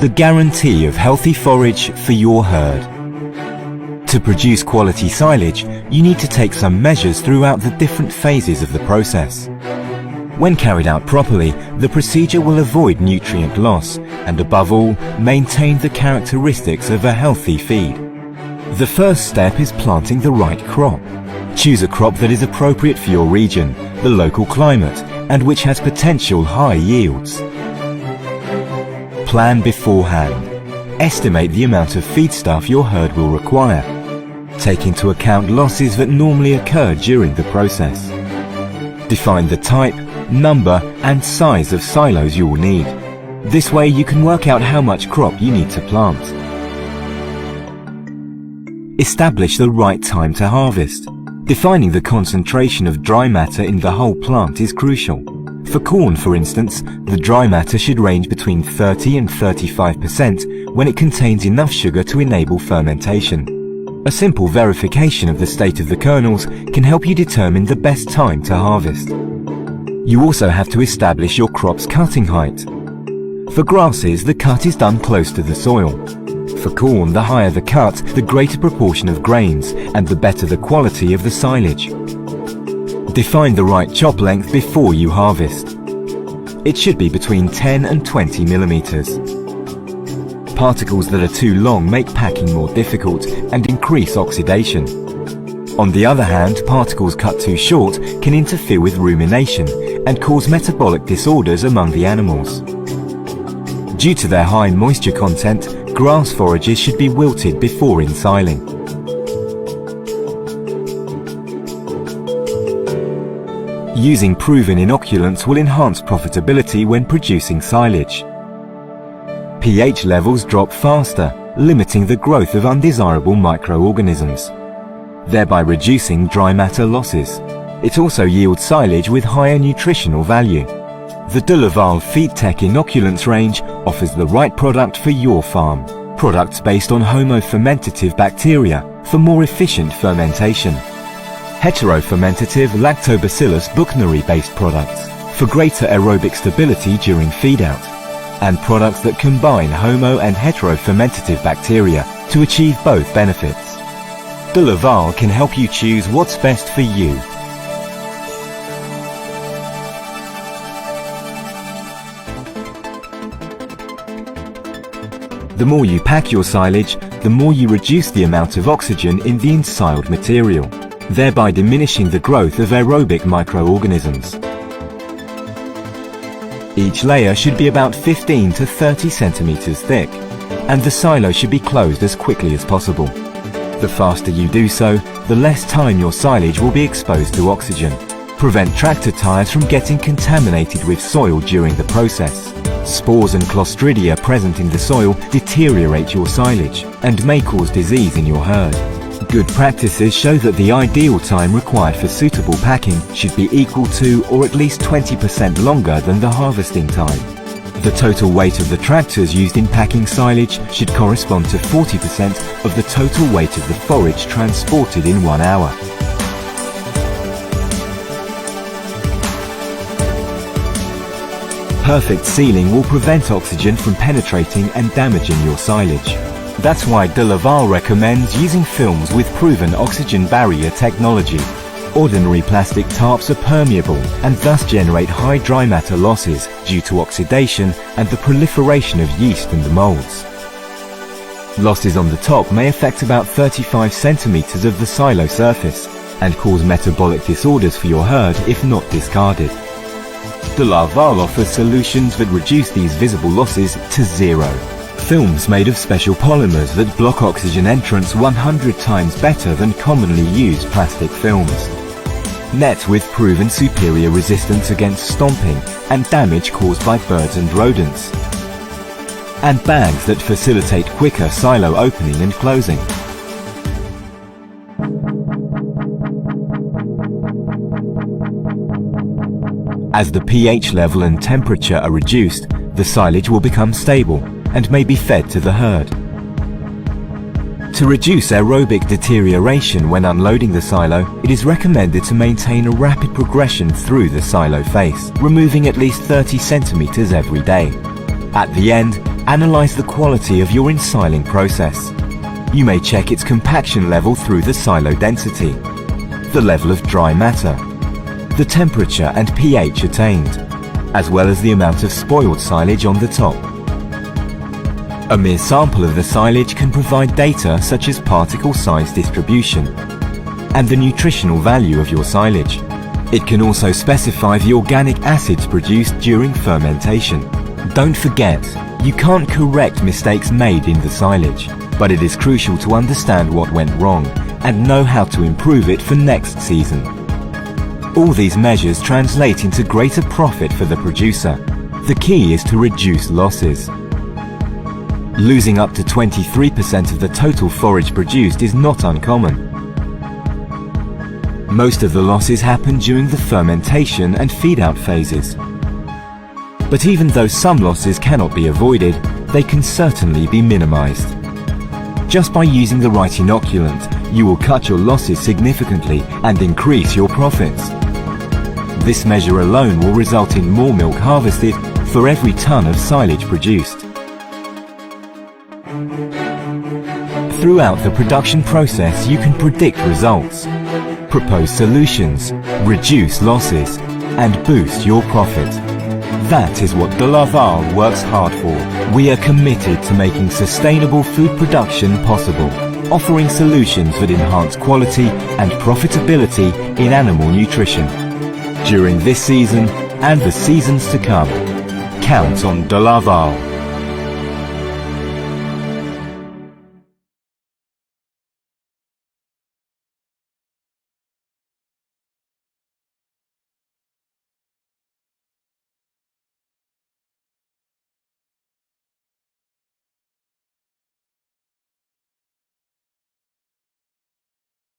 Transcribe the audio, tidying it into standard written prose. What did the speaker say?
the guarantee of healthy forage for your herd. To produce quality silage, you need to take some measures throughout the different phases of the process. When carried out properly, the procedure will avoid nutrient loss and, above all, maintain the characteristics of a healthy feed. The first step is planting the right crop. Choose a crop that is appropriate for your region, the local climate, and which has potential high yields. Plan beforehand. Estimate the amount of feedstuff your herd will require. Take into account losses that normally occur during the process. Define the type, number, and size of silos you will need. This way you can work out how much crop you need to plant. Establish the right time to harvest. Defining the concentration of dry matter in the whole plant is crucial. For corn, for instance, the dry matter should range between 30 and 35% when it contains enough sugar to enable fermentation. A simple verification of the state of the kernels can help you determine the best time to harvest. You also have to establish your crop's cutting height. For grasses, the cut is done close to the soil. For corn, the higher the cut, the greater proportion of grains, and the better the quality of the silage. Define the right chop length before you harvest. It should be between 10 and 20 millimeters. Particles that are too long make packing more difficult and increase oxidation. On the other hand, particles cut too short can interfere with rumination and cause metabolic disorders among the animals. Due to their high moisture content, grass forages should be wilted before ensiling. Using proven inoculants will enhance profitability when producing silage. pH levels drop faster, limiting the growth of undesirable microorganisms, thereby reducing dry matter losses. It also yields silage with higher nutritional value. The de Laval FeedTech inoculants range offers the right product for your farm. Products based on homofermentative bacteria for more efficient fermentation. Heterofermentative Lactobacillus buchneri-based products for greater aerobic stability during feed-out. And products that combine homo and heterofermentative bacteria to achieve both benefits. De Laval can help you choose what's best for you. The more you pack your silage, the more you reduce the amount of oxygen in the ensiled material, thereby diminishing the growth of aerobic microorganisms. Each layer should be about 15 to 30 centimeters thick, and the silo should be closed as quickly as possible. The faster you do so, the less time your silage will be exposed to oxygen. Prevent tractor tires from getting contaminated with soil during the process. Spores and Clostridia present in the soil deteriorate your silage and may cause disease in your herd. Good practices show that the ideal time required for suitable packing should be equal to or at least 20% longer than the harvesting time. The total weight of the tractors used in packing silage should correspond to 40% of the total weight of the forage transported in 1 hour. Perfect sealing will prevent oxygen from penetrating and damaging your silage. That's why De Laval recommends using films with proven oxygen barrier technology. Ordinary plastic tarps are permeable and thus generate high dry matter losses due to oxidation and the proliferation of yeast and the molds. Losses on the top may affect about 35 centimeters of the silo surface and cause metabolic disorders for your herd if not discarded. De Laval offers solutions that reduce these visible losses to zero. Films made of special polymers that block oxygen entrance 100 times better than commonly used plastic films. Net with proven superior resistance against stomping and damage caused by birds and rodents. And bags that facilitate quicker silo opening and closing. As the pH level and temperature are reduced, the silage will become stable and may be fed to the herd. To reduce aerobic deterioration when unloading the silo, it is recommended to maintain a rapid progression through the silo face, removing at least 30 centimeters every day. At the end, Analyze the quality of your ensiling process. You may check its compaction level through the silo density, the level of dry matter, the temperature and pH attained, as well as the amount of spoiled silage on the top. A mere sample of the silage can provide data such as particle size distribution and the nutritional value of your silage. It can also specify the organic acids produced during fermentation. Don't forget, you can't correct mistakes made in the silage, but it is crucial to understand what went wrong and know how to improve it for next season. All these measures translate into greater profit for the producer. The key is to reduce losses. Losing up to 23% of the total forage produced is not uncommon. Most of the losses happen during the fermentation and feed-out phases. But even though some losses cannot be avoided, they can certainly be minimized. Just by using the right inoculant, you will cut your losses significantly and increase your profits. This measure alone will result in more milk harvested for every ton of silage produced. Throughout the production process, you can predict results, propose solutions, reduce losses, and boost your profit. That is what De Laval works hard for. We are committed to making sustainable food production possible, offering solutions that enhance quality and profitability in animal nutrition. During this season and the seasons to come, count on De Laval.